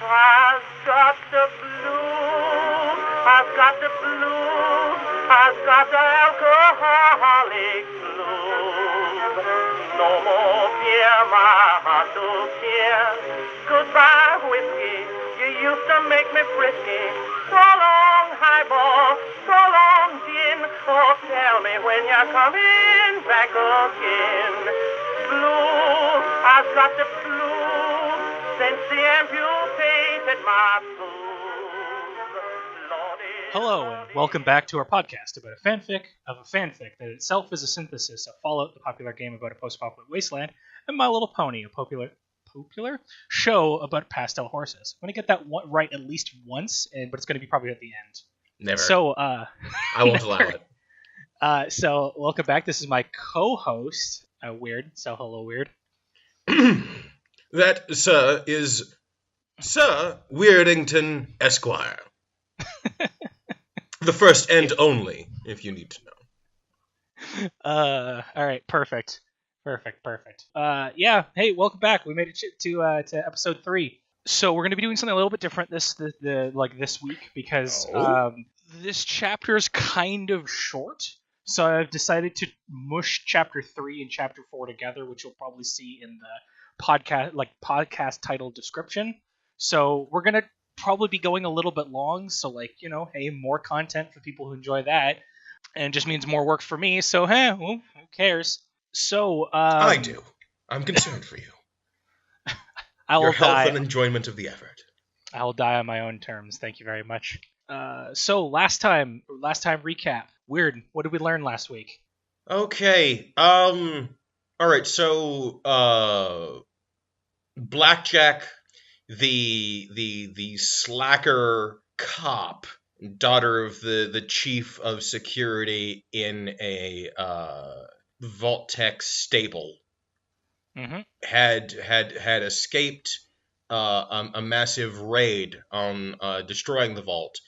I've got the blues, I've got the blues, I've got the alcoholic blues. No more beer, my heart don't care. Goodbye, whiskey, you used to make me frisky. So long, highball, so long, gin. Oh, tell me when you're coming back again. Blues, I've got the blues, since the amputated my blues. Lordy, Hello, and welcome back to our podcast about a fanfic of a fanfic that itself is a synthesis of Fallout, the popular game about a post-apocalyptic wasteland, and My Little Pony, a popular show about pastel horses. I'm going to get that one right at least once, but it's going to be probably at the end. Never. So, I won't allow it. So, welcome back. This is my co-host, Weird. So, hello, Weird. That, sir, is Sir Weirdington Esquire. The first and only, if you need to know. All right, perfect. Yeah, hey, welcome back. We made it to episode 3. So we're going to be doing something a little bit different this week because this chapter is kind of short. So I've decided to mush chapter 3 and chapter 4 together, which you'll probably see in the podcast title description. So we're going to probably be going a little bit long. So hey, more content for people who enjoy that, and it just means more work for me. So who cares? So I do. I'm concerned for you. Your health and enjoyment of the effort. I will die on my own terms. Thank you very much. So last time recap. Weird. What did we learn last week? Okay. All right. So, Blackjack, the slacker cop, daughter of the chief of security in a Vault-Tec stable, had escaped a massive raid on destroying the vault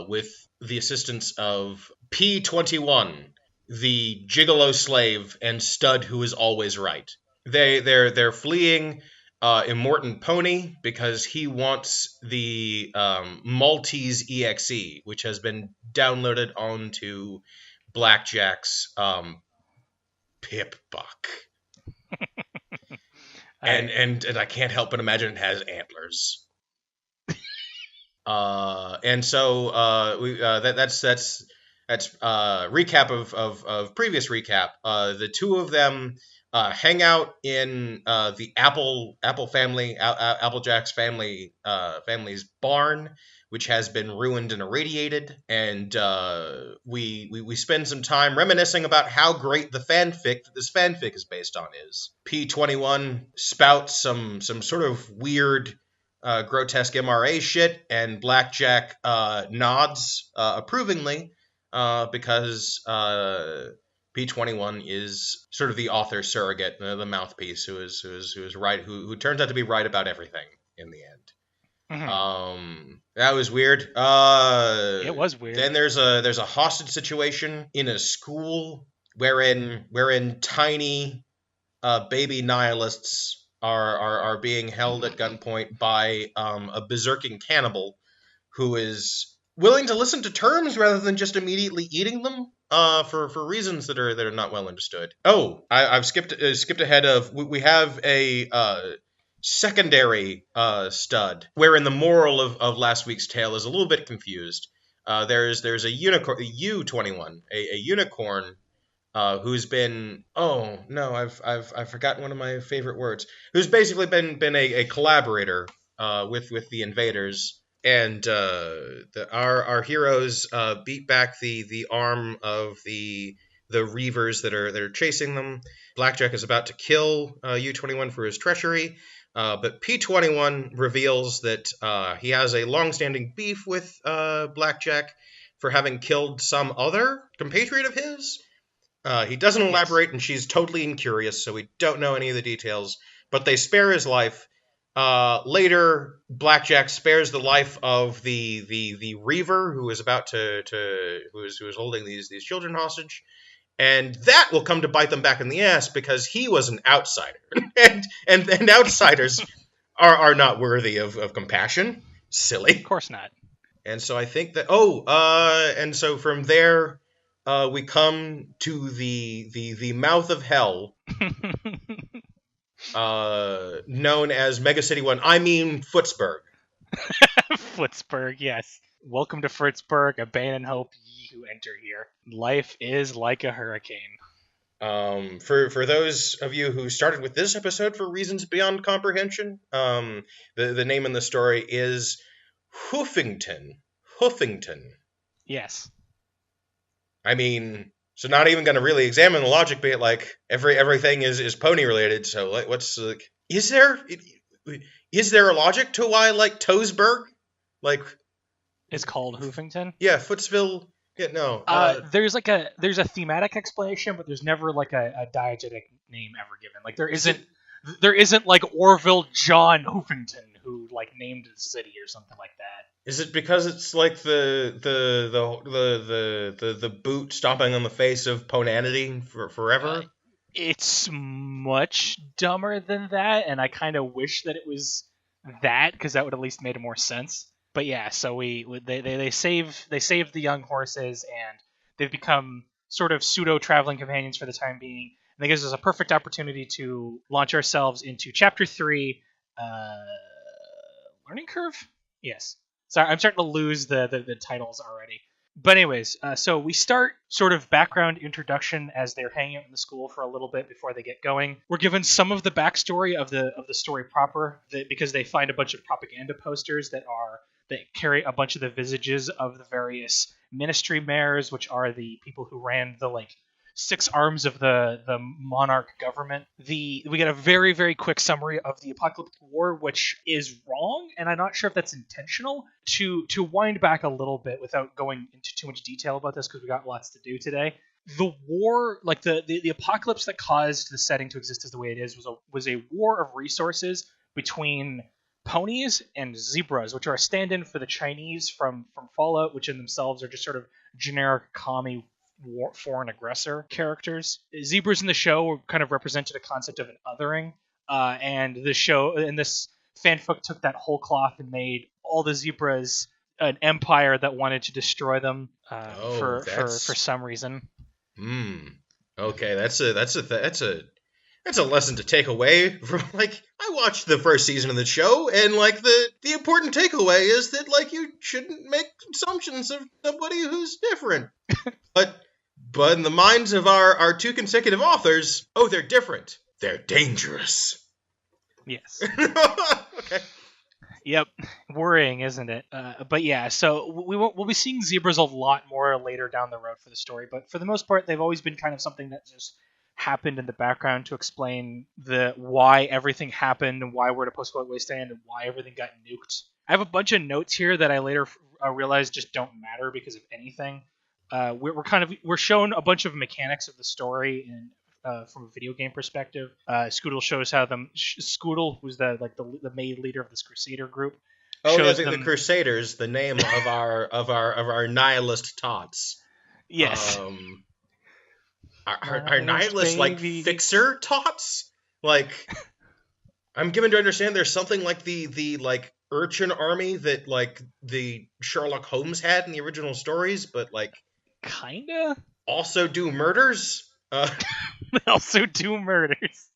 with the assistance of P21, the gigolo slave and stud who is always right. They're fleeing Immortan Pony because he wants the Maltese EXE, which has been downloaded onto Blackjack's Pip-Buck. and I can't help but imagine it has antlers. And so that's recap of previous recap. The two of them hang out in the Applejack's family's barn, which has been ruined and irradiated, and we spend some time reminiscing about how great the fanfic that this fanfic is based on is. P21 spouts some sort of weird, grotesque MRA shit, and Blackjack nods approvingly because P21 is sort of the author surrogate, the mouthpiece, who is right, who turns out to be right about everything in the end. That was weird. It was weird. Then there's a hostage situation in a school wherein tiny baby nihilists are being held at gunpoint by a berserking cannibal who is willing to listen to terms rather than just immediately eating them for reasons that are not well understood. Oh, I've skipped ahead of we have a secondary stud, wherein the moral of last week's tale is a little bit confused. There's a unicorn, U21, a unicorn, who's been I've forgotten one of my favorite words. Who's basically been a collaborator with the invaders, and our heroes beat back the arm of the reavers that are chasing them. Blackjack is about to kill U21 for his treachery. But P21 reveals that he has a long-standing beef with Blackjack for having killed some other compatriot of his. He doesn't elaborate, and she's totally incurious, so we don't know any of the details. But they spare his life. Later, Blackjack spares the life of the reaver who is about who is holding these children hostage. And that will come to bite them back in the ass because he was an outsider. and outsiders are not worthy of compassion. Silly. Of course not. And so I think that and so from there we come to the mouth of hell, known as Mega City 1. I mean Footsburg. Footsburg, yes. Welcome to Footsburg, abandon hope, ye who enter here. Life is like a hurricane. For those of you who started with this episode for reasons beyond comprehension, the name in the story is Hoofington. Yes. I mean, so not even going to really examine the logic, be it like everything is pony related. So like, what's like, is there a logic to why like Toesburg, like, It's called Hoofington? yeah, Footsville. Yeah, no. There's a thematic explanation, but there's never like a diegetic name ever given. Like there isn't like Orville John Hoofington who like named the city or something like that. Is it because it's like the boot stomping on the face of Ponanity for forever? It's much dumber than that, and I kind of wish that it was that, because that would at least made more sense. But yeah, so they save the young horses, and they've become sort of pseudo traveling companions for the time being. And that gives us a perfect opportunity to launch ourselves into Chapter 3, Learning Curve? Yes. Sorry, I'm starting to lose the titles already. But anyways, so we start sort of background introduction as they're hanging out in the school for a little bit before they get going. We're given some of the backstory of the story proper, because they find a bunch of propaganda posters that carry a bunch of the visages of the various ministry mayors, which are the people who ran the like 6 arms of the monarch government. We get a very, very quick summary of the Apocalyptic War, which is wrong, and I'm not sure if that's intentional. To wind back a little bit without going into too much detail about this, because we got lots to do today. The war, like the apocalypse that caused the setting to exist as the way it is, was a war of resources between ponies and zebras, which are a stand-in for the Chinese from Fallout, which in themselves are just sort of generic commie foreign aggressor characters. Zebras in the show kind of represented a concept of an othering, and this fanfic took that whole cloth and made all the zebras an empire that wanted to destroy them for some reason. Okay, that's a lesson to take away from, like, I watched the first season of the show, and like the important takeaway is that like you shouldn't make assumptions of somebody who's different. But in the minds of our 2 consecutive authors, they're different. They're dangerous. Yes. Okay. Yep. Worrying, isn't it? But yeah, so we'll be seeing zebras a lot more later down the road for the story. But for the most part, they've always been kind of something that just happened in the background to explain why everything happened and why we're at a post-war wasteland and why everything got nuked. I have a bunch of notes here that I later realized just don't matter because of anything. We're shown a bunch of mechanics of the story from a video game perspective. Scoodle shows how Scoodle, who's the main leader of this Crusader group. The Crusaders, the name of our nihilist tots. Yes. Are nihilists like fixer tots? Like, I'm given to understand there's something like the like urchin army that like the Sherlock Holmes had in the original stories, but like kinda also do murders. Also do murders.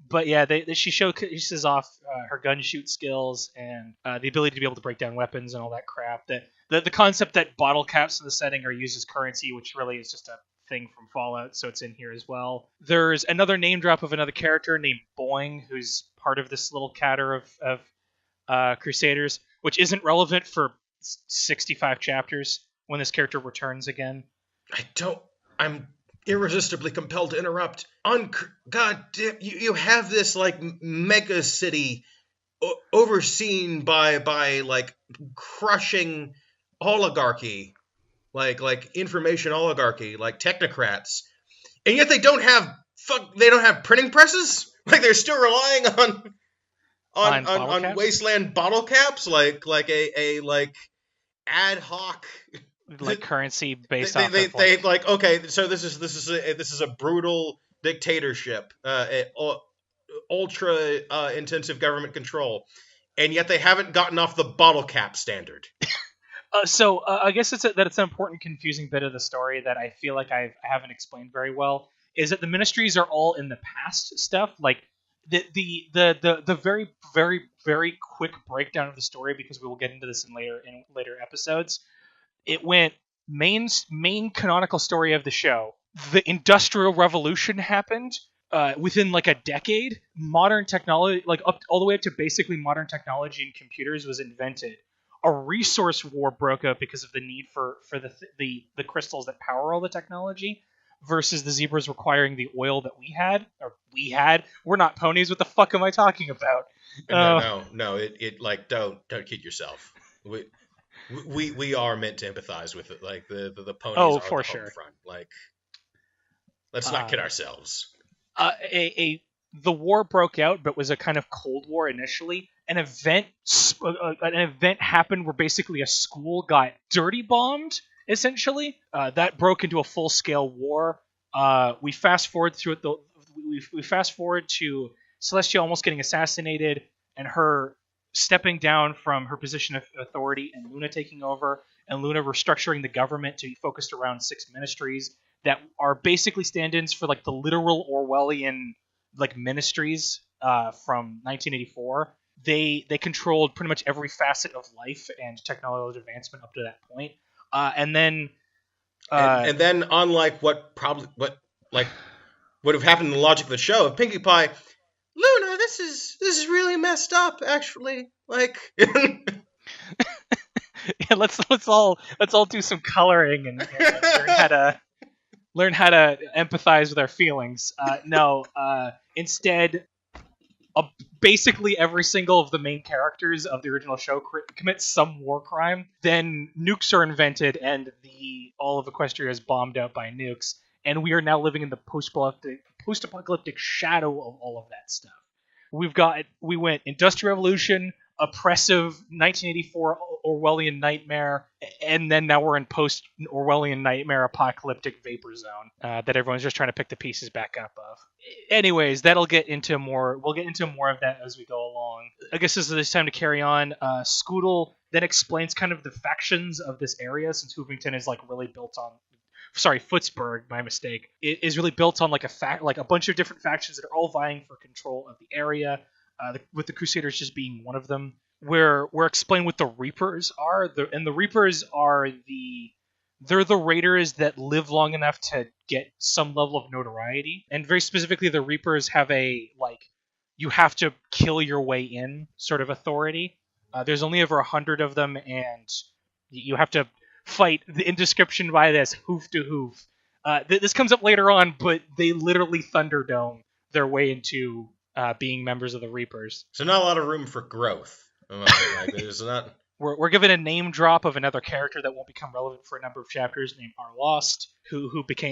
But yeah, she showcases off her gun shoot skills and the ability to be able to break down weapons and all that crap. The concept that bottle caps in the setting are used as currency, which really is just a thing from Fallout, so it's in here as well. There's another name drop of another character named Boing, who's part of this little cadre of Crusaders, which isn't relevant for 65 chapters when this character returns again. I'm irresistibly compelled to interrupt. God damn, you have this like mega city overseen by like crushing oligarchy, like information oligarchy, like technocrats, and yet they don't have printing presses. Like they're still relying on wasteland bottle caps, like a like ad hoc. Like currency based they, off they, of they like okay, so this is a brutal dictatorship, ultra intensive government control, and yet they haven't gotten off the bottle cap standard. So I guess it's an important, confusing bit of the story that I feel like I haven't explained very well. Is that the ministries are all in the past stuff, like the very very very quick breakdown of the story, because we will get into this in later episodes. It went main canonical story of the show. The Industrial Revolution happened. Within like a decade, modern technology, like up all the way up to basically modern technology and computers, was invented. A resource war broke out because of the need for the crystals that power all the technology, versus the zebras requiring the oil that we had. We're not ponies. What the fuck am I talking about? No. It like don't kid yourself. We are meant to empathize with it. Like the ponies are for the sure. home front. Like, let's not kid ourselves. The war broke out, but was a kind of Cold War initially. An event happened where basically a school got dirty bombed. Essentially, that broke into a full scale war. We fast forward through it. We fast forward to Celestia almost getting assassinated, and her stepping down from her position of authority, and Luna taking over, and Luna restructuring the government to be focused around 6 ministries that are basically stand-ins for like the literal Orwellian like ministries from 1984. They controlled pretty much every facet of life and technological advancement up to that point. And then unlike what would have happened in the logic of the show, if Pinkie Pie, Luna, this is really messed up, actually. Like, yeah, let's all do some coloring and learn how to empathize with our feelings. Instead, basically every single of the main characters of the original show commits some war crime. Then nukes are invented, and all of Equestria is bombed out by nukes, and we are now living in the post-apocalyptic shadow of all of that stuff. We went Industrial Revolution, oppressive 1984 Orwellian nightmare, and then now we're in post-Orwellian nightmare apocalyptic vapor zone that everyone's just trying to pick the pieces back up of. Anyways, we'll get into more of that as we go along. I guess this is time to carry on. Scoodle then explains kind of the factions of this area, since Hoovington is like really built on... Sorry, Footsburg, my mistake. It is really built on like a bunch of different factions that are all vying for control of the area, with the Crusaders just being one of them. We're explained what the Reapers are, and the Reapers are they're the raiders that live long enough to get some level of notoriety, and very specifically, the Reapers have a you have to kill your way in sort of authority. There's only over 100 of them, and you have to fight in description by this hoof to hoof. This comes up later on, but they literally Thunderdome their way into being members of the Reapers. So not a lot of room for growth. There's not. We're given a name drop of another character that won't become relevant for a number of chapters, named Arlost, who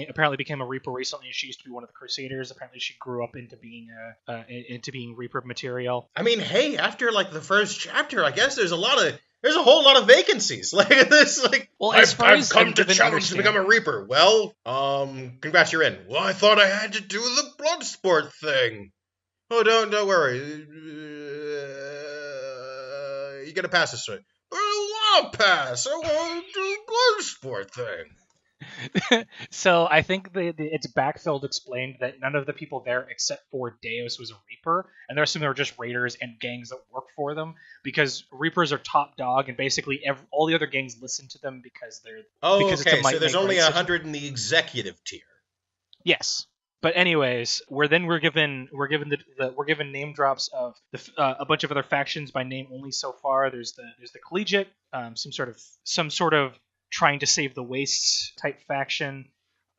apparently became a Reaper recently, and she used to be one of the Crusaders. Apparently, she grew up into being Reaper material. I mean, hey, after like the first chapter, I guess there's a whole lot of vacancies. Like this, like, well, I've come to challenge to become a Reaper. Well, congrats, you're in. Well, I thought I had to do the blood sport thing. Oh, don't worry. You gotta pass this way. I don't want to pass. I want to do the blood sport thing. So I think it's backfilled explained that none of the people there except for Deus was a Reaper, and the rest of them are just raiders and gangs that work for them, because Reapers are top dog, and basically all the other gangs listen to them because they're... Oh, okay, so there's only 100 in the executive tier. Yes. But anyways, we're given name drops of a bunch of other factions by name only so far. There's the Collegiate, some sort of trying to save the wastes type faction.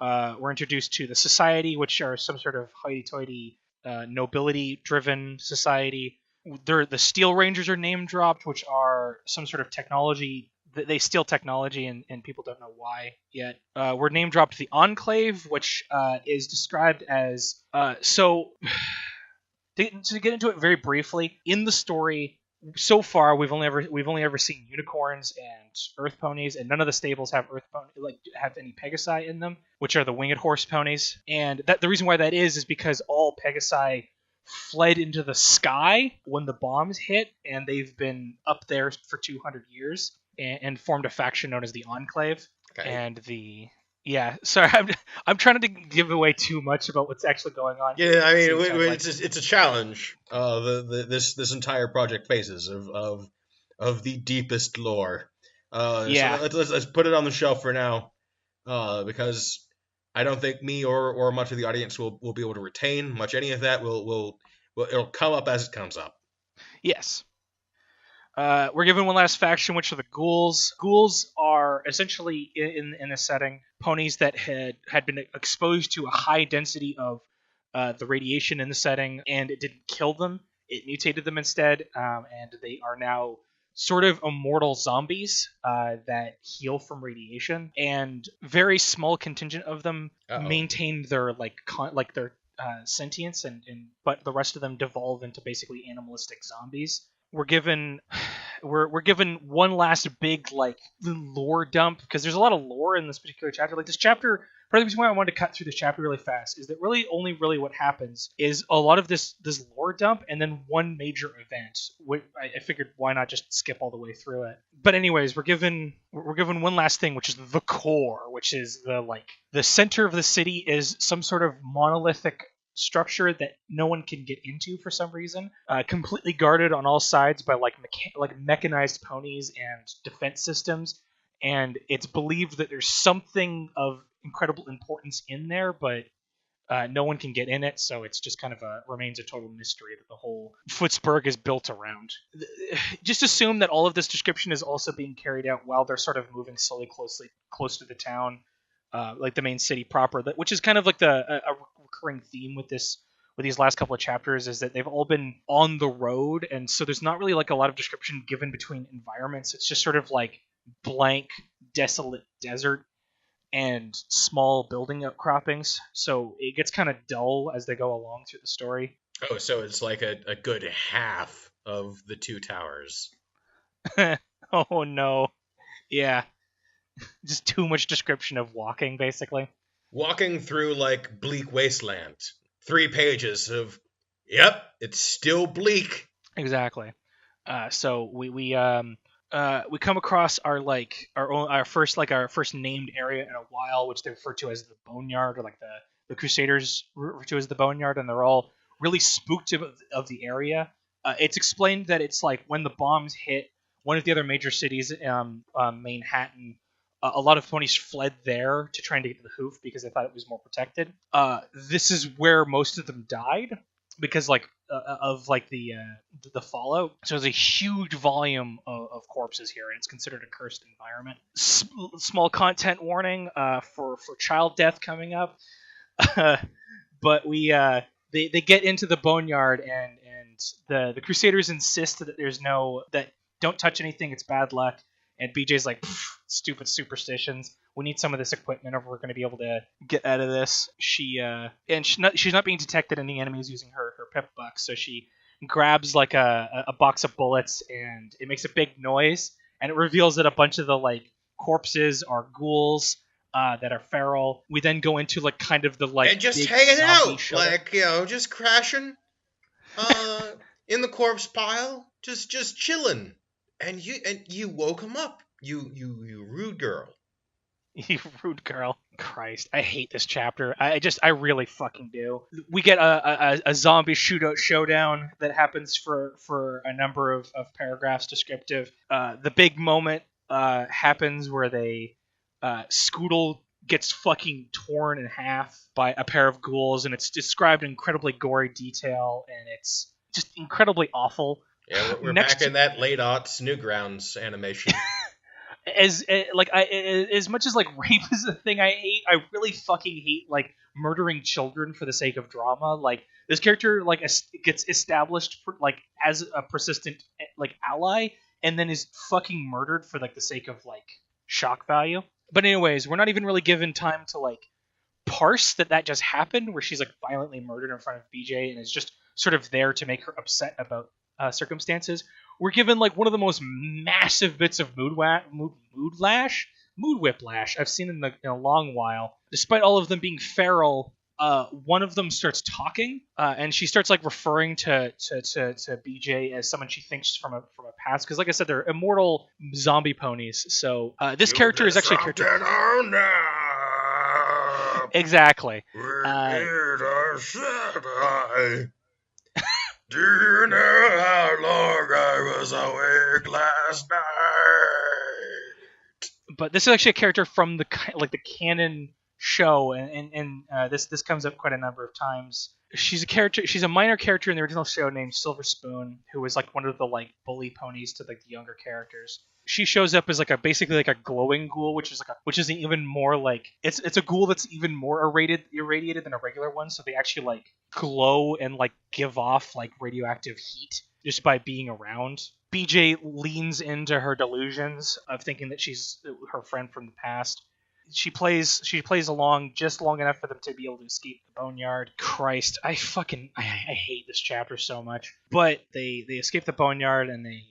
We're introduced to the Society, which are some sort of hoity-toity nobility-driven society. The Steel Rangers are name dropped, which are some sort of technology. They steal technology, and people don't know why yet. We're name dropped the Enclave, which is described as to get into it very briefly. In the story, so far we've only ever seen unicorns and earth ponies, and none of the stables have have any Pegasi in them, which are the winged horse ponies. And the reason why that is because all Pegasi fled into the sky when the bombs hit, and they've been up there for 200 years and formed a faction known as the Enclave. Okay. And sorry, I'm trying to give away too much about what's actually going on. Yeah, I mean, So it's a challenge. This entire project faces of the deepest lore. Yeah. So let's put it on the shelf for now, because I don't think me or much of the audience will be able to retain much any of that. It'll come up as it comes up. Yes. We're given one last faction, which are the ghouls. Ghouls are essentially, in this setting, ponies that had been exposed to a high density of the radiation in the setting, and it didn't kill them. It mutated them instead, and they are now sort of immortal zombies that heal from radiation. And very small contingent of them maintain their their sentience, but the rest of them devolve into basically animalistic zombies. We're given one last big lore dump, because there's a lot of lore in this particular chapter. Like, this chapter, part of the reason why I wanted to cut through this chapter really fast is that really only what happens is a lot of this lore dump and then one major event. I figured, why not just skip all the way through it? But anyways, we're given one last thing, which is the core, which is the center of the city is some sort of monolithic structure that no one can get into for some reason, completely guarded on all sides by mechanized ponies and defense systems, and it's believed that there's something of incredible importance in there, but no one can get in it, so it's just kind of remains a total mystery that the whole Footsburg is built around. Just assume that all of this description is also being carried out while they're sort of moving slowly close to the town, like the main city proper, which is kind of like a recurring theme with these last couple of chapters, is that they've all been on the road, and so there's not really like a lot of description given between environments. It's just sort of like blank, desolate desert and small building outcroppings, so it gets kind of dull as they go along through the story. Oh, so it's like a good half of the Two Towers. Oh no. Yeah. Just too much description of walking, basically. Walking through like bleak wasteland. 3 pages of, yep, it's still bleak. Exactly. So we come across our first named area in a while, which they refer to as the Boneyard, or like the Crusaders refer to as the Boneyard, and they're all really spooked of the area. It's explained that it's like when the bombs hit one of the other major cities, Manhattan. A lot of ponies fled there to try and get to the Hoof because they thought it was more protected. This is where most of them died because of the fallout. So there's a huge volume of corpses here, and it's considered a cursed environment. Small content warning for child death coming up. But they get into the Boneyard, and the Crusaders insist that don't touch anything, it's bad luck. And BJ's like, stupid superstitions. We need some of this equipment if we're going to be able to get out of this. She's not being detected any enemies using her pep box, so she grabs like a box of bullets, and it makes a big noise, and it reveals that a bunch of the corpses are ghouls that are feral. We then go into kind of the and just hanging out, just crashing in the corpse pile, just chilling. And you woke him up. You rude girl. You rude girl. Christ, I hate this chapter. I really fucking do. We get a zombie showdown that happens for a number of paragraphs descriptive. The big moment happens where Scootle gets fucking torn in half by a pair of ghouls, and it's described in incredibly gory detail, and it's just incredibly awful. Yeah, we're back in that late aughts Newgrounds animation. As much as rape is a thing I hate, I really fucking hate murdering children for the sake of drama. This character gets established for, as a persistent ally, and then is fucking murdered for the sake of shock value. But anyways, we're not even really given time to parse that just happened, where she's violently murdered in front of BJ and is just sort of there to make her upset about circumstances. We're given one of the most massive bits of mood whiplash I've seen in a long while. Despite all of them being feral, one of them starts talking, and she starts like referring to BJ as someone she thinks from a past. Because like I said, they're immortal zombie ponies. So this character is actually a character. Exactly. Do you know how long I was awake last night? But this is actually a character from the canon show, and this comes up quite a number of times. She's a minor character in the original show named Silver Spoon, who was like one of the like bully ponies to like the younger characters. She shows up as basically like a glowing ghoul, which is an even more like it's a ghoul that's even more irradiated than a regular one. So they actually like glow and like give off like radioactive heat just by being around. BJ leans into her delusions of thinking that she's her friend from the past. She plays along just long enough for them to be able to escape the boneyard. Christ, I hate this chapter so much. But they escape the boneyard and they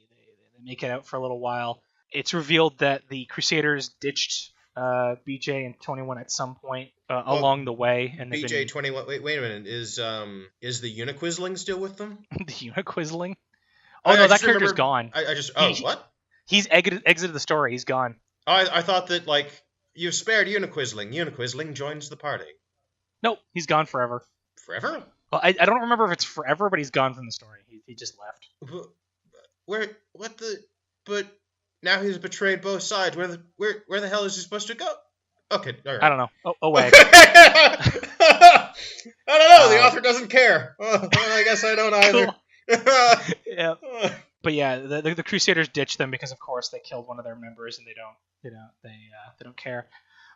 make it out for a little while. It's revealed that the Crusaders ditched BJ and 21 at some point along the way, and BJ 21. Wait a minute. Is the Uniquisling still with them? The Uniquisling? Oh no, that character's gone. What? He's exited the story. He's gone. Oh, I thought that like you've spared Uniquisling. Uniquisling joins the party. Nope, he's gone forever. Forever? Well, I don't remember if it's forever, but he's gone from the story. He just left. But now he's betrayed both sides. Where the hell is he supposed to go? Okay, all right. I don't know. Away. I don't know. The author doesn't care. Well, I guess I don't either. Cool. Yeah. But yeah, the Crusaders ditched them because, of course, they killed one of their members, and they don't care.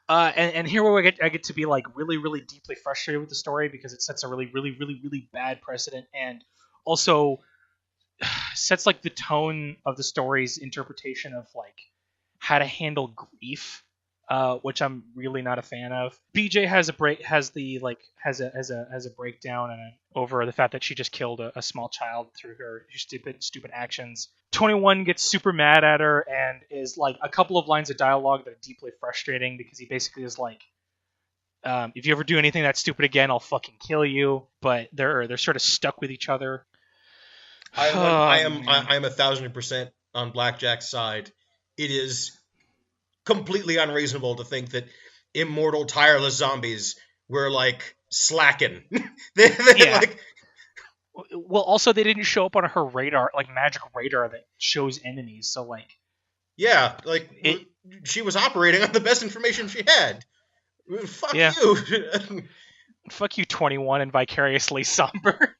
And here where I get to be like really, really deeply frustrated with the story because it sets a really, really, really, really bad precedent, and also sets like the tone of the story's interpretation of like how to handle grief, which I'm really not a fan of. BJ has a breakdown over the fact that she just killed a small child through her stupid actions. 21 gets super mad at her and is like a couple of lines of dialogue that are deeply frustrating because he basically is like, if you ever do anything that stupid again, I'll fucking kill you. But they're sort of stuck with each other. I am 1,000% on Blackjack's side. It is completely unreasonable to think that immortal, tireless zombies were like slacking. Yeah. Like. Well, also they didn't show up on her radar, like magic radar that shows enemies. So like. Yeah, like she was operating on the best information she had. Fuck you. Fuck you, 21, and vicariously somber.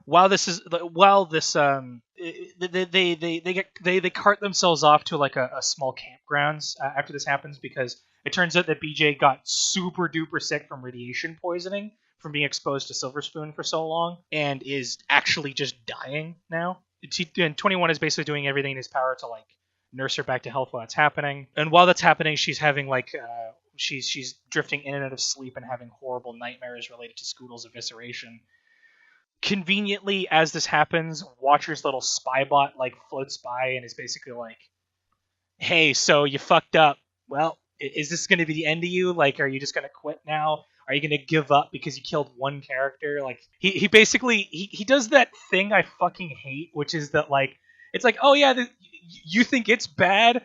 They cart themselves off to like a small campgrounds after this happens because it turns out that BJ got super duper sick from radiation poisoning from being exposed to Silver Spoon for so long and is actually just dying now. And 21 is basically doing everything in his power to like nurse her back to health while that's happening. And while that's happening, she's having like she's drifting in and out of sleep and having horrible nightmares related to Scoodle's evisceration. Conveniently, as this happens, Watcher's little spy bot like floats by and is basically like, "Hey, so you fucked up. Well, is this going to be the end of you? Like, are you just going to quit now? Are you going to give up because you killed one character?" Like, he basically he does that thing I fucking hate, which is that like it's like, oh yeah, you think it's bad?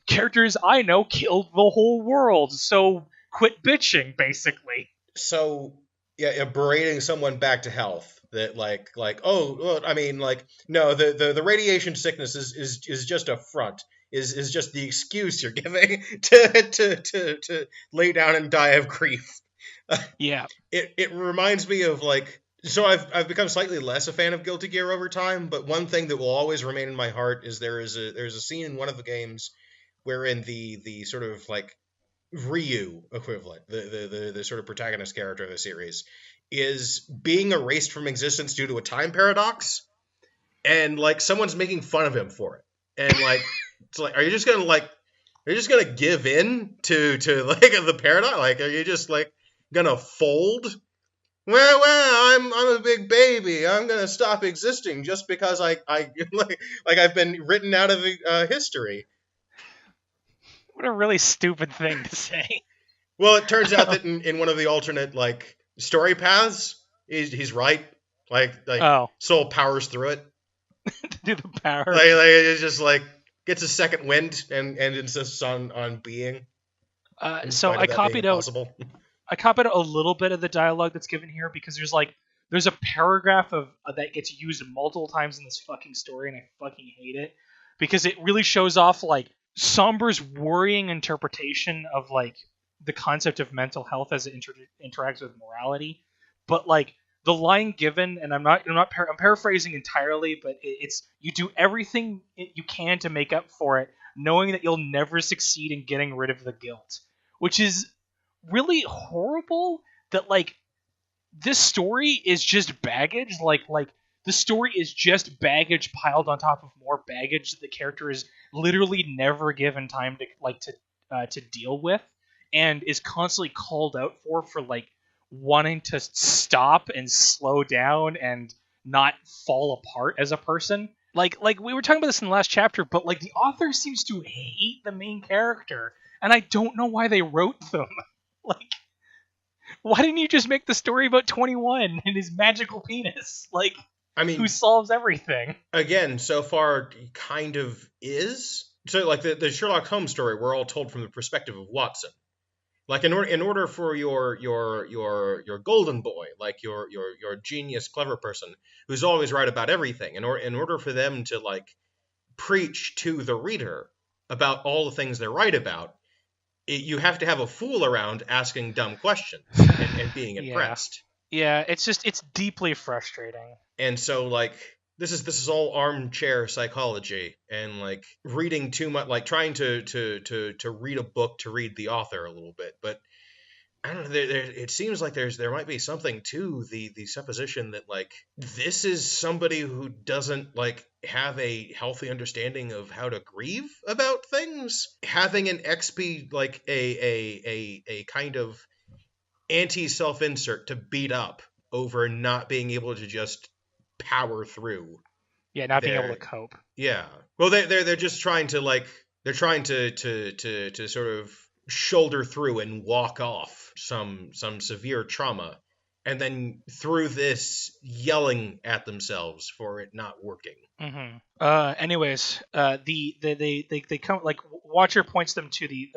Characters I know killed the whole world, so quit bitching, basically. So yeah, berating someone back to health. That like oh well, I mean like no, the radiation sickness is just a front. Is just the excuse you're giving to lay down and die of grief. Yeah. It reminds me of like, so I've become slightly less a fan of Guilty Gear over time, but one thing that will always remain in my heart is there's a scene in one of the games wherein the sort of like Ryu equivalent, the sort of protagonist character of the series, is being erased from existence due to a time paradox, and like someone's making fun of him for it, and like it's like, are you just gonna give in to like the paradox? Like, are you just like gonna fold? Well, I'm a big baby. I'm gonna stop existing just because I like I've been written out of history. What a really stupid thing to say. Well, it turns out that in one of the alternate like story paths. He's right. Like Oh, Soul powers through it. do the power. Like it's just like gets a second wind and insists on being in So spite of that being impossible. I copied a little bit of the dialogue that's given here because there's a paragraph of that gets used multiple times in this fucking story, and I fucking hate it because it really shows off like Somber's worrying interpretation of like the concept of mental health as it interacts with morality. But like the line given, and I'm paraphrasing entirely, but it's you do everything you can to make up for it, knowing that you'll never succeed in getting rid of the guilt, which is really horrible. That like this story is just baggage. Like the story is just baggage piled on top of more baggage that the character is literally never given time to deal with, and is constantly called out for like wanting to stop and slow down and not fall apart as a person. Like we were talking about this in the last chapter, but like the author seems to hate the main character, and I don't know why they wrote them. Like, why didn't you just make the story about 21 and his magical penis? Like, I mean, who solves everything? again, so far he kind of is. So like the Sherlock Holmes story, we're all told from the perspective of Watson. Like in order for your golden boy, like your genius clever person who's always right about everything, in order for them to like preach to the reader about all the things they're right about, you have to have a fool around asking dumb questions and being impressed. Yeah, it's deeply frustrating. And so like this is all armchair psychology and like reading too much, like trying to read a book to read the author a little bit. But I don't know. It seems like there might be something to the supposition that like this is somebody who doesn't like have a healthy understanding of how to grieve about things. Having an XP like a kind of anti self insert to beat up over not being able to just power through. Yeah, not being able to cope. Yeah. Well, they're just trying to like they're trying to sort of shoulder through and walk off some severe trauma, and then through this yelling at themselves for it not working. Mm-hmm. Anyways, they come like Watcher points them to the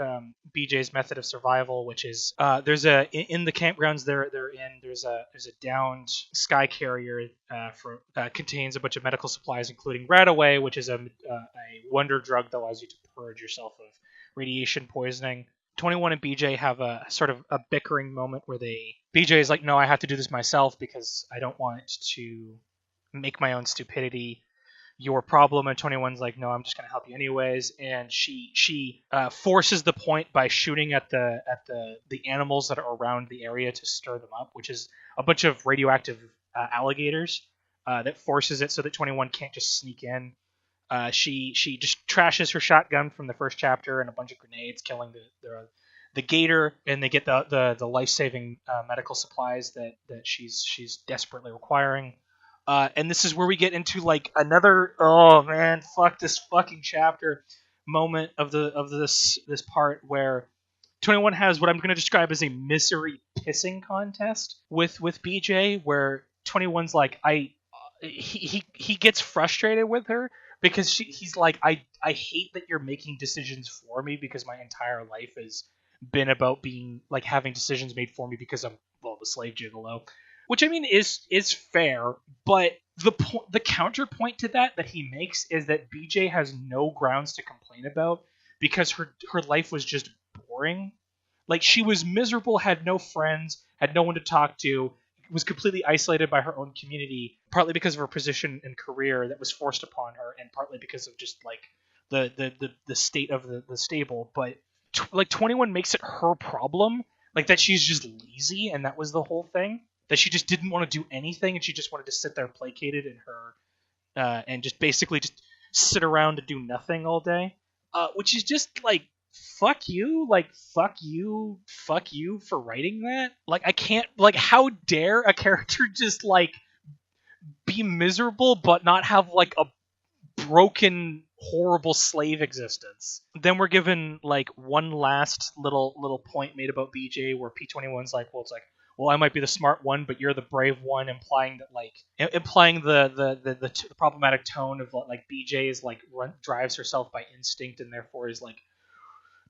BJ's method of survival, which is there's in the campgrounds they're in there's a downed sky carrier contains a bunch of medical supplies, including Radaway, which is a wonder drug that allows you to purge yourself of radiation poisoning. 21 and BJ have a sort of a bickering moment where BJ is like, no, I have to do this myself because I don't want to make my own stupidity your problem, and 21's like, no, I'm just going to help you anyways, and she forces the point by shooting at the animals that are around the area to stir them up, which is a bunch of radioactive alligators that forces it so that 21 can't just sneak in. She just trashes her shotgun from the first chapter and a bunch of grenades, killing the gator, and they get the life-saving medical supplies that she's desperately requiring. And this is where we get into like another fuck this fucking chapter moment of this part where 21 has what I'm going to describe as a misery pissing contest with BJ, where 21's like he gets frustrated with her because he's like, I hate that you're making decisions for me because my entire life has been about being like having decisions made for me because I'm the slave gigolo. Which I mean is fair, but the counterpoint to that he makes is that BJ has no grounds to complain about because her life was just boring. Like, she was miserable, had no friends, had no one to talk to, was completely isolated by her own community, partly because of her position and career that was forced upon her, and partly because of just like the state of the stable. But like 21 makes it her problem, like that she's just lazy, and that was the whole thing. That she just didn't want to do anything, and she just wanted to sit there placated in her, and just basically just sit around and do nothing all day. Which is just like, fuck you for writing that. Like, I can't, like, how dare a character just like be miserable but not have like a broken, horrible slave existence. Then we're given like one last little point made about BJ where P21's like, well, it's like, well, I might be the smart one, but you're the brave one, implying that implying the problematic tone of like BJ is like drives herself by instinct and therefore is like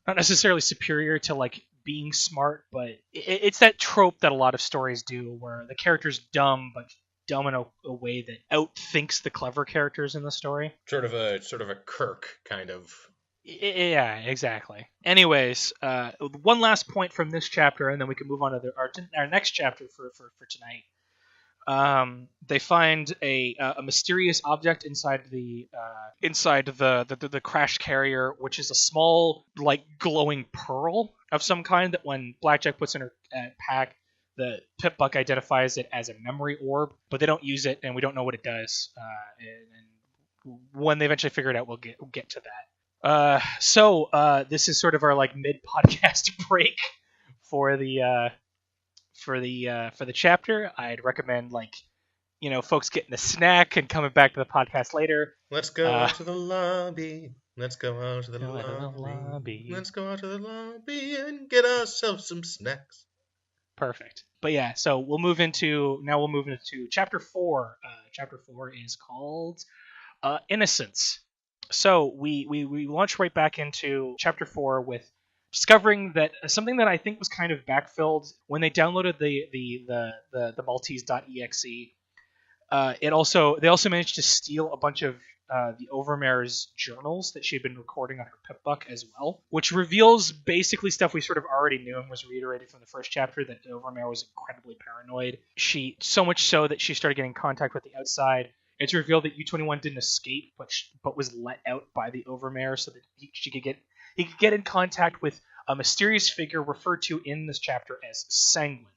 not necessarily superior to like being smart, but it's that trope that a lot of stories do where the character's dumb, but dumb in a way that outthinks the clever characters in the story. Sort of a Kirk kind of. Yeah, exactly. Anyways, one last point from this chapter, and then we can move on to our next chapter for tonight. They find a mysterious object inside the crash carrier, which is a small, like, glowing pearl of some kind that when Blackjack puts in her pack, the Pip-Buck identifies it as a memory orb, but they don't use it, and we don't know what it does. And when they eventually figure it out, we'll get to that. So this is sort of our like mid-podcast break for the chapter. I'd recommend folks getting a snack and coming back to the podcast later. Let's go out to the lobby. Let's go out to the lobby. Let's go out to the lobby and get ourselves some snacks. Perfect. But yeah, so we'll move into chapter 4. Chapter 4 is called Innocence. So we launch right back into chapter 4 with discovering that something that I think was kind of backfilled when they downloaded the Maltese.exe. They also managed to steal a bunch of the Overmare's journals that she had been recording on her Pip-Buck as well, which reveals basically stuff we sort of already knew and was reiterated from the first chapter, that Overmare was incredibly paranoid. So much so that she started getting contact with the outside. It's revealed that U-21 didn't escape, but was let out by the Overmare so that he could get in contact with a mysterious figure referred to in this chapter as Sanguine.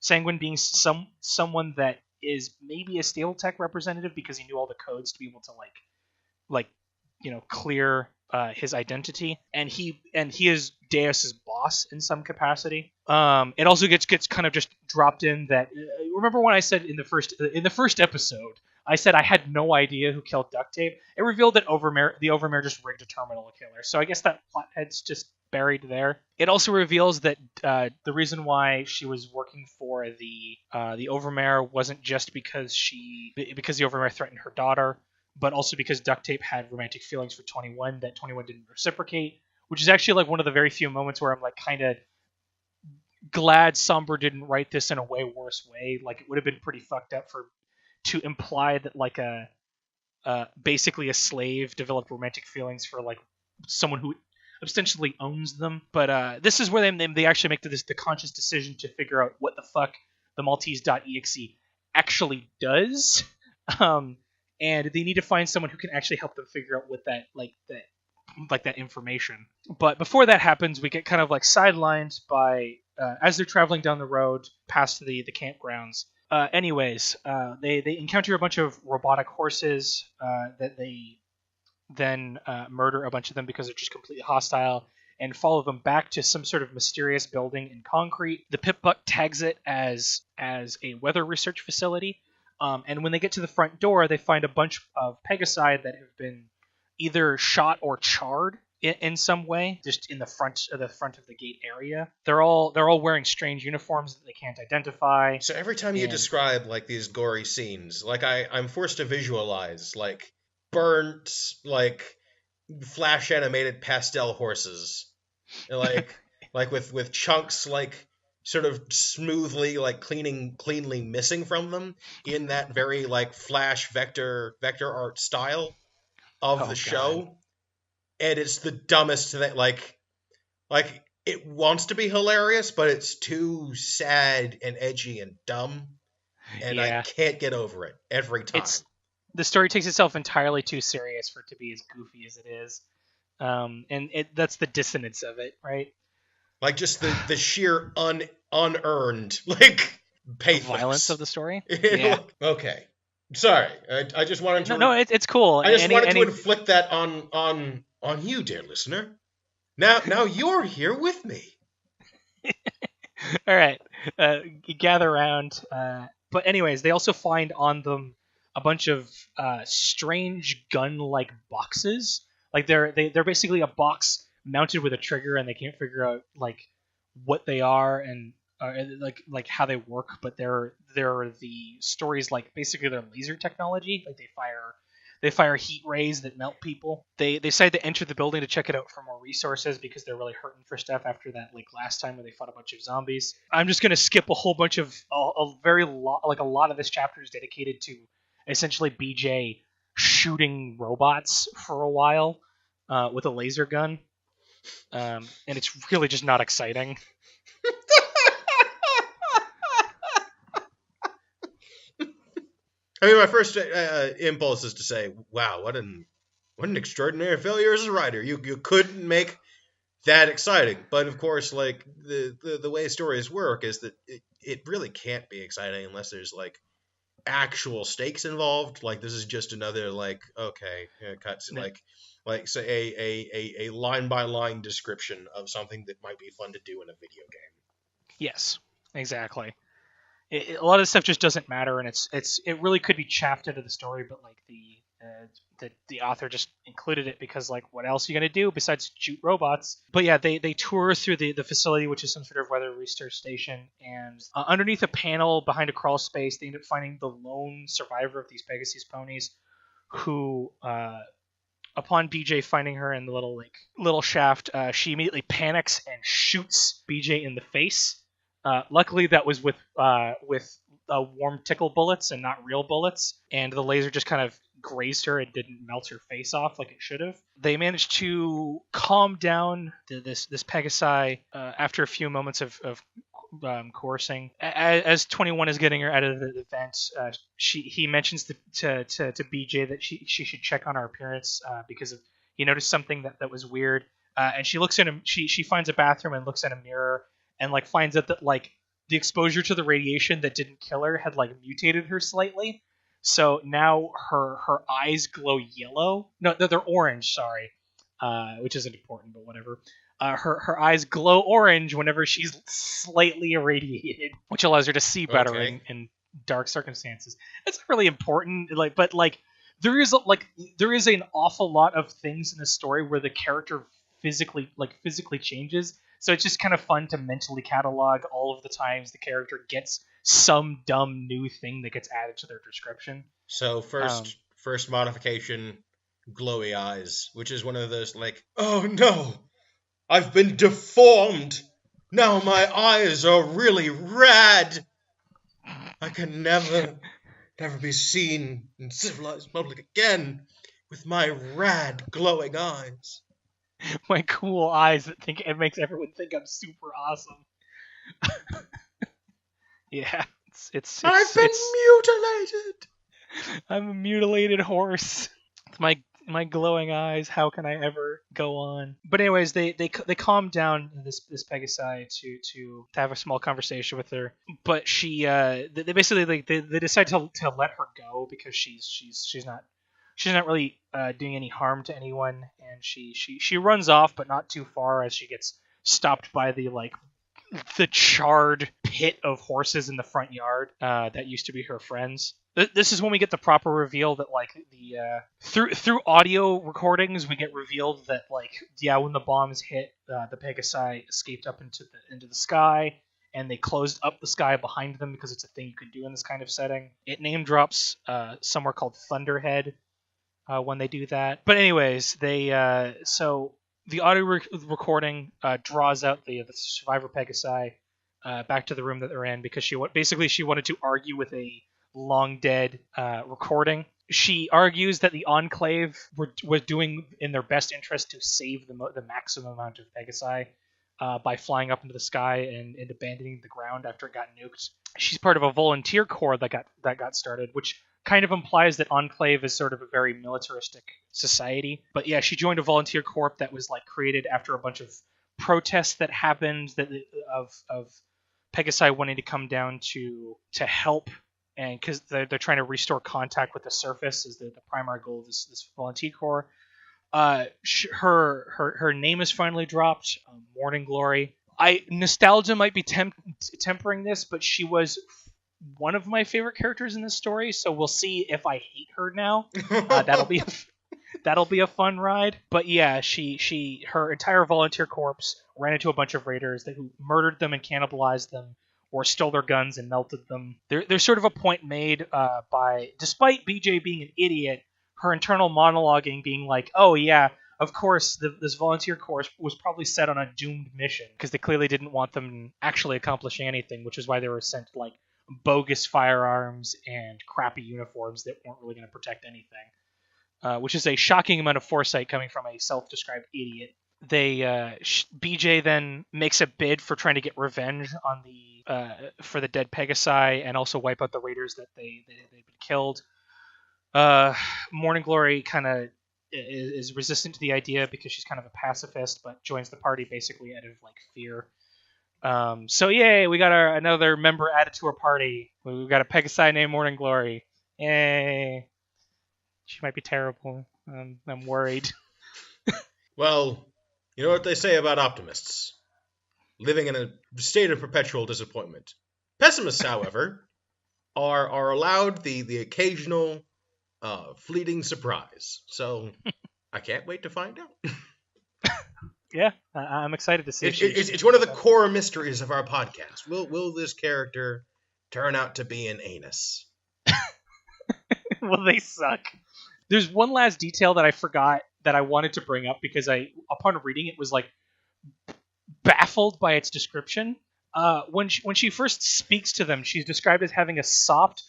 Sanguine being someone that is maybe a Steel-Tech representative because he knew all the codes to be able to clear his identity, and he is Deus's boss in some capacity. It also gets kind of just dropped in that remember when I said in the first episode I said I had no idea who killed Duct Tape. It revealed that the Overmare just rigged a terminal killer. So I guess that plot head's just buried there. It also reveals that the reason why she was working for the Overmare wasn't just because the Overmare threatened her daughter, but also because Duct Tape had romantic feelings for 21 that 21 didn't reciprocate, which is actually like one of the very few moments where I'm like kind of glad Somber didn't write this in a way worse way. Like, it would have been pretty fucked up to imply that like basically a slave developed romantic feelings for like someone who ostensibly owns them. But this is where they actually make the conscious decision to figure out what the fuck the Maltese.exe actually does. And they need to find someone who can actually help them figure out what that information. But before that happens, we get kind of like sidelined by as they're traveling down the road past the campgrounds. They encounter a bunch of robotic horses that they then murder a bunch of them because they're just completely hostile, and follow them back to some sort of mysterious building in concrete. The Pip-Buck tags it as a weather research facility, and when they get to the front door, they find a bunch of Pegasi that have been either shot or charred in some way, just in the front of the gate area. They're all wearing strange uniforms that they can't identify. So every time you describe like these gory scenes, like I'm forced to visualize like burnt, like flash animated pastel horses, like with chunks like sort of smoothly like cleanly missing from them in that very like flash vector art style of the show. And it's the dumbest thing. Like it wants to be hilarious, but it's too sad and edgy and dumb, and I can't get over it every time. The story takes itself entirely too serious for it to be as goofy as it is, and that's the dissonance of it, right? Like just the sheer unearned like pathos. The violence of the story. Yeah. Okay. Sorry, I just wanted to. No, it's cool. I just wanted to inflict that on you, dear listener. Now you're here with me. All right, gather around. But anyways, they also find on them a bunch of strange gun-like boxes. Like they're basically a box mounted with a trigger, and they can't figure out like what they are. And like how they work, but they're the stories like basically their laser technology. Like they fire heat rays that melt people. They decide to enter the building to check it out for more resources because they're really hurting for stuff after that like last time where they fought a bunch of zombies. I'm just gonna skip a whole bunch of a lot of this chapter is dedicated to essentially BJ shooting robots for a while with a laser gun, and it's really just not exciting. I mean, my first impulse is to say, "Wow, what an extraordinary failure as a writer! You couldn't make that exciting." But of course, like the way stories work is that it really can't be exciting unless there's like actual stakes involved. Like this is just another like cuts No. like say a line by line description of something that might be fun to do in a video game. Yes, exactly. A lot of stuff just doesn't matter, and it really could be chaffed out of the story, but like the author just included it because like what else are you gonna do besides shoot robots? But yeah, they tour through the facility, which is some sort of weather research station, and underneath a panel behind a crawl space, they end up finding the lone survivor of these Pegasus ponies, who upon BJ finding her in the little shaft, she immediately panics and shoots BJ in the face. Luckily, that was with warm tickle bullets and not real bullets, and the laser just kind of grazed her and didn't melt her face off like it should have. They managed to calm down this Pegasi after a few moments of coercing. As 21 is getting her out of the vent, he mentions to BJ that she should check on her appearance because he noticed something that was weird. And she looks in him. She finds a bathroom and looks in a mirror and like finds out that like the exposure to the radiation that didn't kill her had like mutated her slightly. So now her eyes glow yellow. No, they're orange. Sorry, which isn't important, but whatever. Her eyes glow orange whenever she's slightly irradiated, which allows her to see better in dark circumstances. That's really important. But there is an awful lot of things in the story where the character physically changes. So it's just kind of fun to mentally catalog all of the times the character gets some dumb new thing that gets added to their description. So first modification, glowy eyes, which is one of those like, oh no, I've been deformed. Now my eyes are really rad. I can never be seen in civilized public again with my rad glowing eyes. My cool eyes that think it makes everyone think I'm super awesome. Yeah, it's I've been mutilated. I'm a mutilated horse. With my glowing eyes. How can I ever go on? But anyways, they calm down this Pegasi to have a small conversation with her. But she they basically they decide to let her go because she's not really doing any harm to anyone, and she runs off, but not too far, as she gets stopped by the charred pit of horses in the front yard that used to be her friends. This is when we get the proper reveal that through audio recordings we get revealed that when the bombs hit, the Pegasi escaped up into the sky, and they closed up the sky behind them because it's a thing you can do in this kind of setting. It name drops somewhere called Thunderhead when they do that. But anyways, they so the audio recording draws out the survivor Pegasi back to the room that they're in because she wanted to argue with a long dead recording. She argues that the Enclave were doing in their best interest to save the maximum amount of Pegasi by flying up into the sky and abandoning the ground after it got nuked. She's part of a volunteer corps that got started, which kind of implies that Enclave is sort of a very militaristic society. But yeah, she joined a volunteer corps that was created after a bunch of protests that happened of Pegasi wanting to come down to help, and because they're trying to restore contact with the surface is the primary goal of this volunteer corps. Her name is finally dropped, Morning Glory. Nostalgia might be tempering this, but she was one of my favorite characters in this story, so we'll see if I hate her now. That'll be a fun ride. But yeah, her entire volunteer corps ran into a bunch of raiders who murdered them and cannibalized them or stole their guns and melted them. There's sort of a point made despite BJ being an idiot, her internal monologuing being like, oh yeah, of course, this volunteer corps was probably set on a doomed mission because they clearly didn't want them actually accomplishing anything, which is why they were sent like bogus firearms and crappy uniforms that weren't really going to protect anything, which is a shocking amount of foresight coming from a self-described idiot. BJ then makes a bid for trying to get revenge on for the dead Pegasi and also wipe out the raiders that they've been killed. Morning Glory kind of is resistant to the idea because she's kind of a pacifist, but joins the party basically out of like fear. So yay, we got another member added to our party. We've got a Pegasi named Morning Glory. Yay. She might be terrible. I'm worried. Well, you know what they say about optimists? Living in a state of perpetual disappointment. Pessimists, however, are allowed the occasional fleeting surprise. So I can't wait to find out. Yeah, I'm excited to see. It's one of the core mysteries of our podcast. Will this character turn out to be an anus? Well, they suck. There's one last detail that I forgot that I wanted to bring up because upon reading it, was like baffled by its description. When she first speaks to them, she's described as having a soft,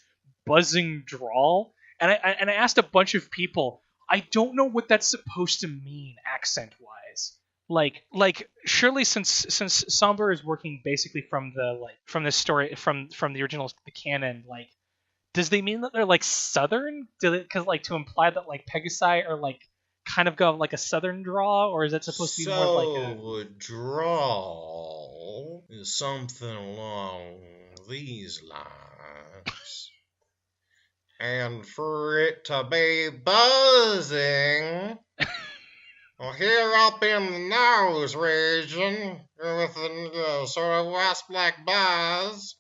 buzzing drawl, and I asked a bunch of people. I don't know what that's supposed to mean accent-wise. Like surely since Somber is working basically from the story from the original the canon, like does they mean that they're like southern? Because like to imply that like Pegasi are like kind of go like a southern draw, or is that supposed to be more like a drawl is something along these lines, and for it to be buzzing. Well, here up in the nose region, with a sort of wasp-like buzz,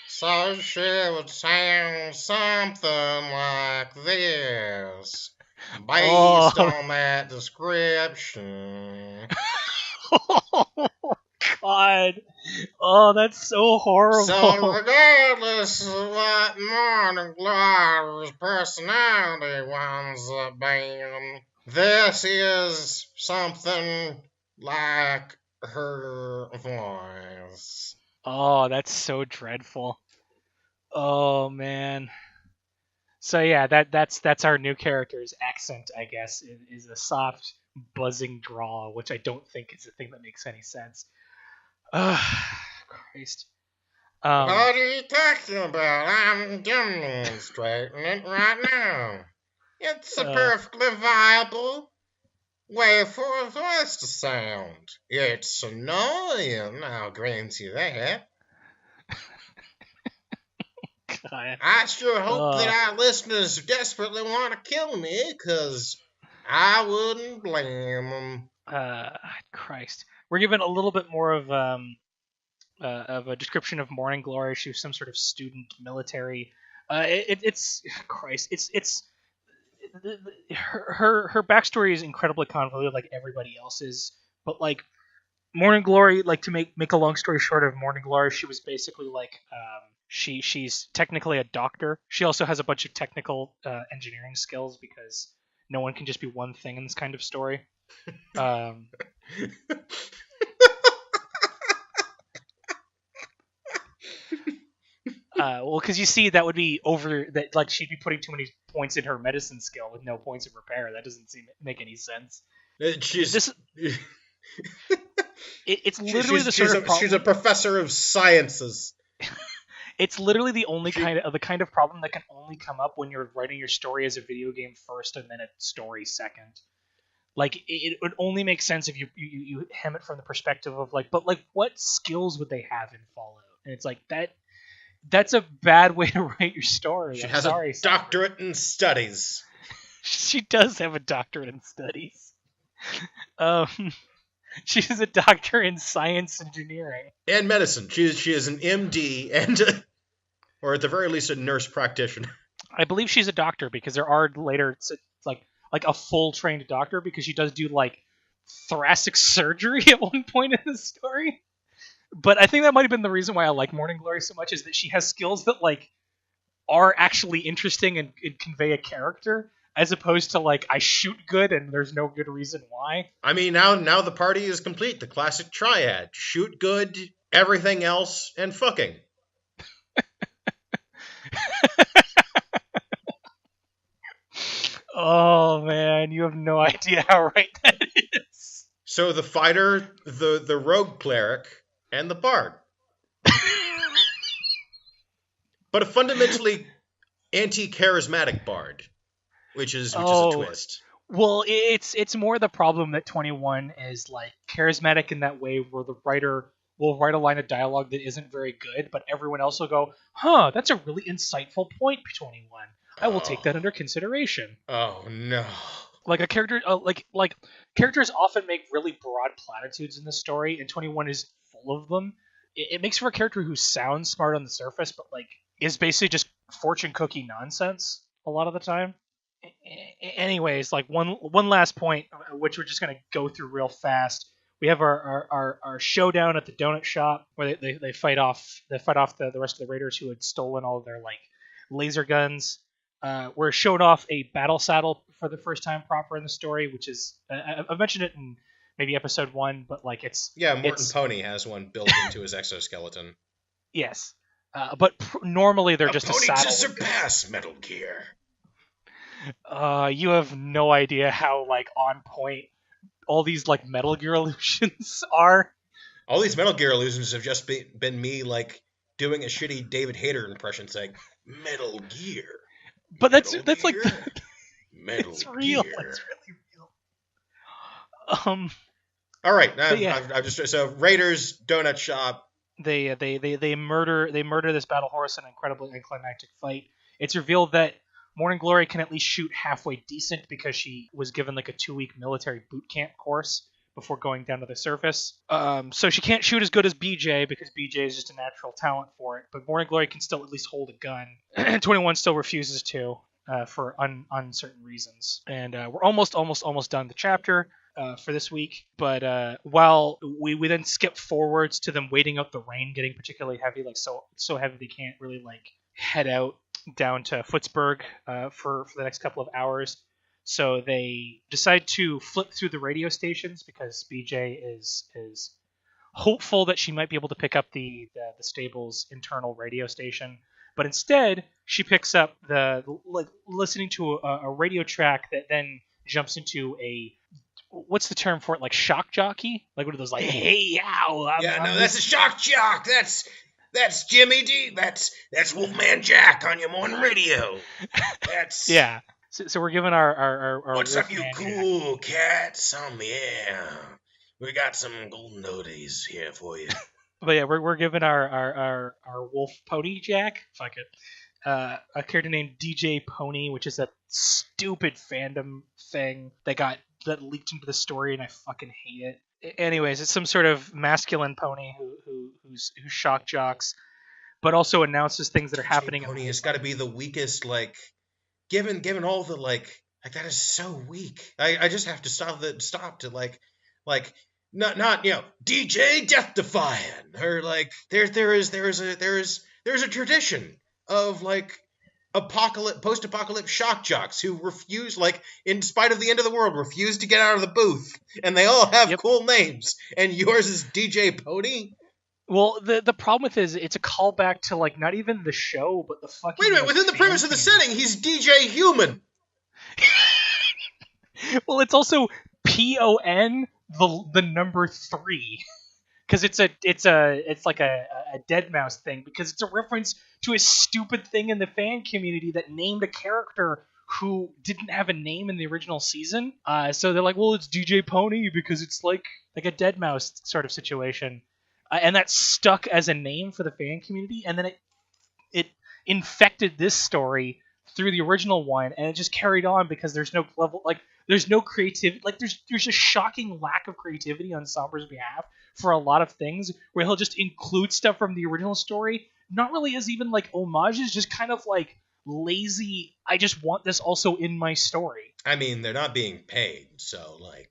so she would sound something like this, based on that description. Oh, God. Oh, that's so horrible. So regardless of what Morning Glory's personality winds up being, this is something like her voice. Oh, that's so dreadful. Oh man. So yeah, that's our new character's accent, I guess, is a soft, buzzing drawl, which I don't think is a thing that makes any sense. Christ. What are you talking about? I'm demonstrating it right now. It's a perfectly viable way for a voice to sound. It's annoying, I'll grant you that. God. I sure hope that our listeners desperately want to kill me, because I wouldn't blame them. Christ. We're given a little bit more of a description of Morning Glory. She was some sort of student military. It's Christ. It's her backstory is incredibly convoluted, like everybody else's. But like Morning Glory, like to make a long story short of Morning Glory, she was basically like she's technically a doctor. She also has a bunch of technical engineering skills because no one can just be one thing in this kind of story. Well, because you see, that would be over that. Like she'd be putting too many points in her medicine skill with no points in repair. That doesn't make any sense. It's literally she's a professor of sciences. It's literally the only kind of problem that can only come up when you're writing your story as a video game first and then a story second. Like it would only make sense if you hem it from the perspective of like, but like what skills would they have in Fallout? And it's like that's a bad way to write your story. She has a doctorate in studies. She does have a doctorate in studies. She's a doctor in science engineering and medicine. She is an MD and, or at the very least, a nurse practitioner. I believe she's a doctor because there are later it's like a full trained doctor, because she does do like thoracic surgery at one point in the story. But I think that might have been the reason why I like Morning Glory so much, is that she has skills that like are actually interesting and convey a character, as opposed to like I shoot good and there's no good reason why. I mean, now the party is complete. The classic triad: shoot good, everything else, and fucking. Oh man, you have no idea how right that is. So the fighter, the rogue cleric, and the bard. But a fundamentally anti-charismatic bard, which is a twist. Well, it's more the problem that 21 is like charismatic in that way, where the writer will write a line of dialogue that isn't very good, but everyone else will go, "Huh, that's a really insightful point, 21. I will take that under consideration." Oh no! Like a character, like characters often make really broad platitudes in the story, and 21 is full of them. It makes for a character who sounds smart on the surface, but like is basically just fortune cookie nonsense a lot of the time. Anyways, like one last point, which we're just gonna go through real fast. We have our showdown at the donut shop where they fight off the rest of the raiders who had stolen all of their like laser guns. We're shown off a battle saddle for the first time proper in the story, which is I've mentioned it in maybe episode 1, but like Morton Pony has one built into his exoskeleton. Yes, but normally they're just a saddle. To surpass Metal Gear. You have no idea how like on point all these like Metal Gear illusions are. All these Metal Gear illusions have just been me like doing a shitty David Hayter impression saying Metal Gear. But that's like Metal it's real. Gear. It's really real. All right, I've just so Raiders donut shop. They murder this battle horse in an incredibly anticlimactic fight. It's revealed that Morning Glory can at least shoot halfway decent because she was given like a 2-week military boot camp course before going down to the surface. So she can't shoot as good as BJ because BJ is just a natural talent for it. But Morning Glory can still at least hold a gun. 21 still refuses to for uncertain reasons. And we're almost done the chapter for this week. But while we then skip forwards to them waiting out the rain getting particularly heavy, like so heavy they can't really like head out down to Footsburg for the next couple of hours. So they decide to flip through the radio stations because BJ is hopeful that she might be able to pick up the stable's internal radio station. But instead, she picks up listening to a radio track that then jumps into a, what's the term for it? Like shock jockey? Like one of those like, hey, yow. That's a shock jock. That's Jimmy D. That's Wolfman Jack on your morning radio. That's yeah. So we're giving our what's up, you cool cats? Yeah, we got some golden oldies here for you. But yeah, we're giving our wolf pony Jack. Fuck it. A character named DJ Pony, which is a stupid fandom thing that leaked into the story, and I fucking hate it. Anyways, it's some sort of masculine pony who's shock jocks, but also announces things that are happening. Pony has got to be the weakest, like, given all the like that is so weak. I just have to stop to like not DJ Death Defying or like there is a tradition of like post-apocalypse shock jocks who refuse, like, in spite of the end of the world, refuse to get out of the booth, and they all have cool names, and yours is DJ Pony? Well, the problem with it is it's a callback to, like, not even the show, but the fucking... Wait a minute, within the premise of the setting, he's DJ Human! Well, it's also PON, the number 3. Because it's like a dead mouse thing, because it's a reference to a stupid thing in the fan community that named a character who didn't have a name in the original season. So they're like, well, it's DJ Pony because it's like a dead mouse sort of situation. And that stuck as a name for the fan community, and then it infected this story through the original one, and it just carried on because there's no level, like, there's no creativity, like there's a shocking lack of creativity on Sombra's behalf for a lot of things, where he'll just include stuff from the original story, not really as even like homages, just kind of like lazy, I just want this also in my story. I mean, they're not being paid, so like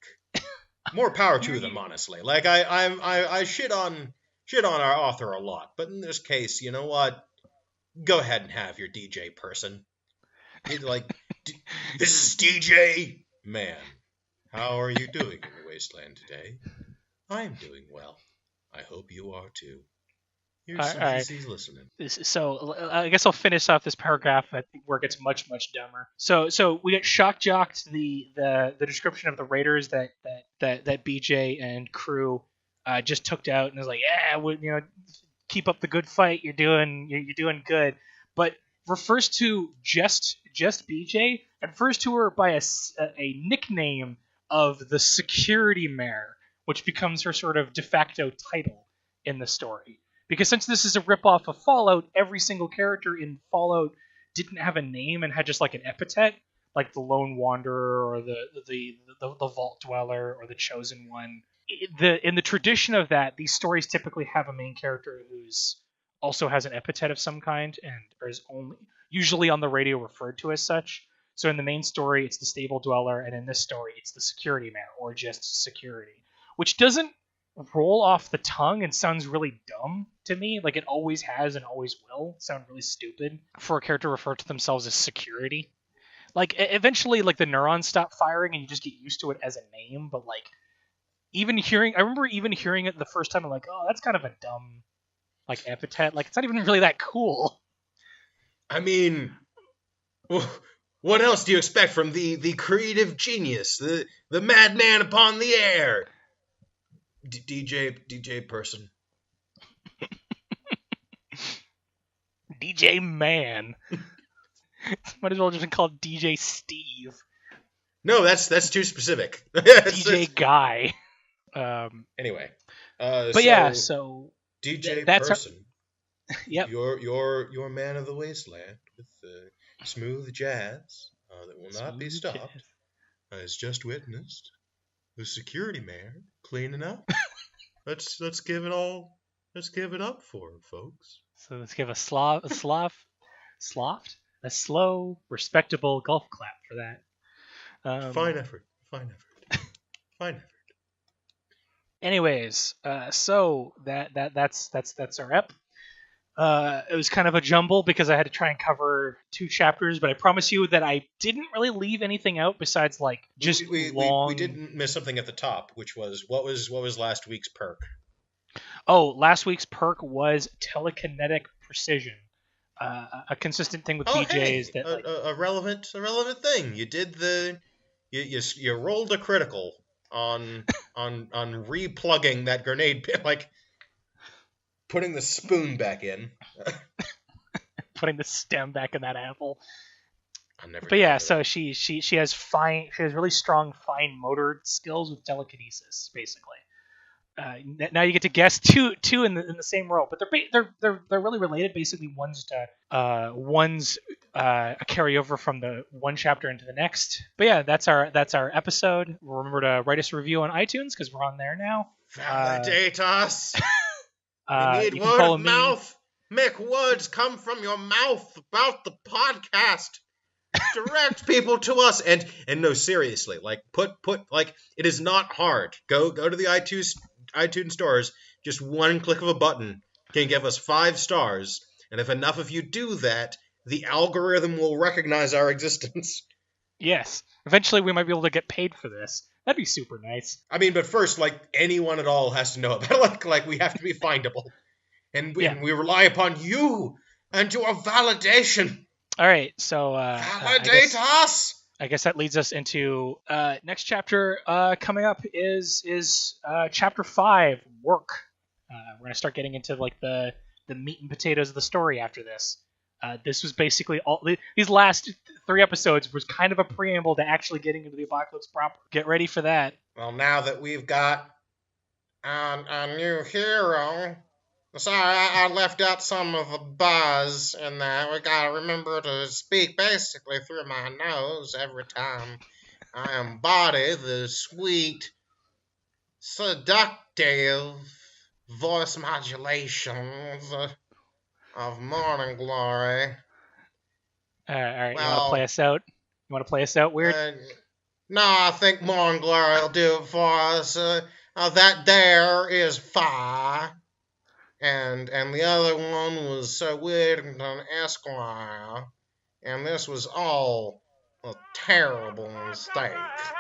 more power to them, honestly. Like I shit on shit on our author a lot, but in this case, you know what? Go ahead and have your DJ person. He's like, this is DJ. Man, how are you doing in the wasteland today? I'm doing well. I hope you are too. Here's some easy listening. So I guess I'll finish off this paragraph where it gets much dumber. So we get shock jocked the description of the raiders that BJ and crew just took out, and is like, yeah, keep up the good fight. You're doing good, but refers to just BJ and refers to her by a nickname of the Security Mare, which becomes her sort of de facto title in the story. Because since this is a ripoff of Fallout, every single character in Fallout didn't have a name and had just like an epithet, like the Lone Wanderer or the Vault Dweller or the Chosen One. In the tradition of that, these stories typically have a main character who's also has an epithet of some kind and is only usually on the radio referred to as such. So in the main story, it's the Stable Dweller, and in this story, it's the Security Man or just Security, which doesn't roll off the tongue and sounds really dumb to me. Like, it always has and always will sound really stupid for a character to refer to themselves as Security. Like, eventually, like, the neurons stop firing and you just get used to it as a name, but like, I remember even hearing it the first time, I'm like, oh, that's kind of a dumb, like, epithet. Like, it's not even really that cool. I mean, what else do you expect from the creative genius, the madman upon the air? DJ person. DJ Man. Might as well just been called DJ Steve. No, that's too specific. DJ Guy. Anyway. So DJ that's person. Yep. You're man of the wasteland with smooth jazz that will not be stopped. Has just witnessed the Security Man cleaning up. Let's give it up for him, folks. So let's give a slow, respectable golf clap for that. Fine effort. Anyways, so that's our ep. It was kind of a jumble because I had to try and cover 2 chapters, but I promise you that I didn't really leave anything out besides like just long. We didn't miss something at the top, which was what was last week's perk. Oh, last week's perk was telekinetic precision. A consistent thing with BJ's that like, a relevant thing. You did you rolled a critical on replugging that grenade pin, like putting the spoon back in. Putting the stem back in that apple. But yeah, so she has really strong fine motor skills with telekinesis, basically. Now you get to guess two in the same row, but they're really related. Basically, one's a carryover from the one chapter into the next. But yeah, that's our episode. Remember to write us a review on iTunes because we're on there now. Validate us. We need word of mouth. Make words come from your mouth about the podcast. Direct people to us, and no, seriously, like put like it is not hard. Go to the iTunes stores. Just one click of a button can give us 5 stars, and if enough of you do that, the algorithm will recognize our existence. Yes, eventually we might be able to get paid for this. That'd be super nice. I mean, but first, like anyone at all has to know about it. Like we have to be findable, and we rely upon you and your validation. All right, so validate us. I guess that leads us into next chapter. Coming up is chapter 5, work. We're gonna start getting into like the meat and potatoes of the story after this. This was basically all these last 3 episodes was kind of a preamble to actually getting into the apocalypse proper. Get ready for that. Well, now that we've got a new hero. Sorry, I left out some of the buzz in that. We gotta remember to speak basically through my nose every time I embody the sweet, seductive voice modulations of Morning Glory. All right, well, you want to play us out? You want to play us out weird? No, I think Morning Glory will do it for us. That there is fire. and the other one was Sir Whittington Esquire, and this was all a terrible mistake.